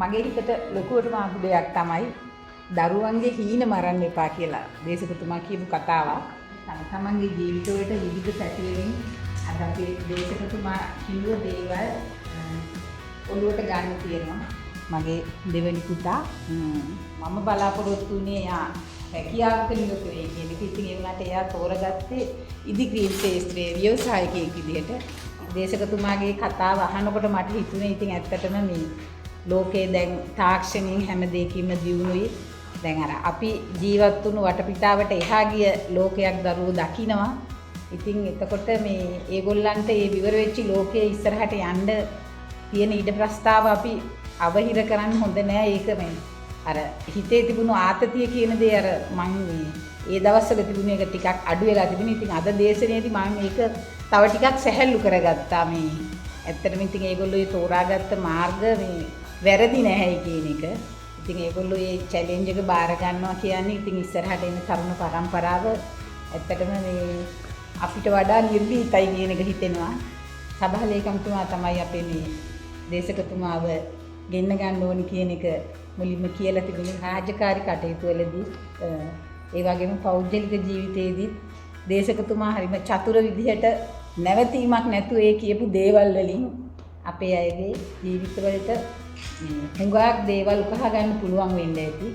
මගේ හිතට ලොකුවටම ආපු දෙයක් තමයි දරුවන්ගේ හීන මරන්න එපා කියලා දේශකතුමා කියපු කතාවක්. තමන්ගේ ජීවිතවලට විවිධ පැතිවලින් අද අපේ දේශකතුමා කිව්ව දේවල් ඔළුවට ගන්න තියෙනවා. මගේ දෙවෙනි පුතා මම බලාපොරොත්තු වුණේ හැකියාවක නිරත වෙයි කියන එක. ඉතින් ඒ වුණාට එයා තෝරගත්තේ ඉදිකිරීම් ක්ෂේත්‍රයේ ව්‍යවසායකයෙක් විදිහට. දේශකතුමාගේ කතාව අහනකොට මට හිතුනේ ඉතින් ඇත්තටම මේ ලෝකේ දැන් තාක්ෂණයෙන් හැම දෙයකින්ම දියුණුයි. දැන් අර අපි ජීවත් වුණු වටපිටාවට එහා ගිය ලෝකයක් දරුවෝ දකිනවා. ඉතින් එතකොට මේ ඒගොල්ලන්ට මේ විවර වෙච්ච ලෝකයේ ඉස්සරහට යන්න තියෙන ඊට ප්‍රස්තාව අපි අවහිර කරන්න හොඳ නෑ. ඒක මේ අර හිතේ තිබුණු ආතතිය කියන දේ අර මම මේ ඒ දවස්වල තිබුණ එක ටිකක් අඩු වෙලා තිබුණේ. ඉතින් අද දේශනයේදී මම මේක තව ටිකක් සැහැල්ලු කරගත්තා. මේ ඇත්තටම ඉතින් ඒගොල්ලෝ ඒ තෝරාගත්ත මාර්ග මේ වැරදි නැහැ කියන එක. ඉතින් ඒගොල්ලෝ මේ චැලෙන්ජ් එක බාර ගන්නවා කියන්නේ ඉතින් ඉස්සරහට එන තරුණ පරම්පරාව ඇත්තටම මේ අපිට වඩා නිර්භීතයි කියන එක හිතෙනවා. සභා ලේකම්තුමා තමයි අපේ මේ දේශකතුමාව ගෙන්න ගන්න ඕනි කියන එක මුලින්ම කියලා තිබුණේ. රාජකාරී කටයුතු වලදී ඒ වගේම පෞද්ගලික ජීවිතයේදී දේශකතුමා හරිම චතුර විදිහට නැවතීමක් නැතුව ඒ කියපු දේවල් වලින් අපේ අයගේ ජීවිතවලට හුඟක් දේවල් උකහා ගන්න පුළුවන් වෙන්න ඇති.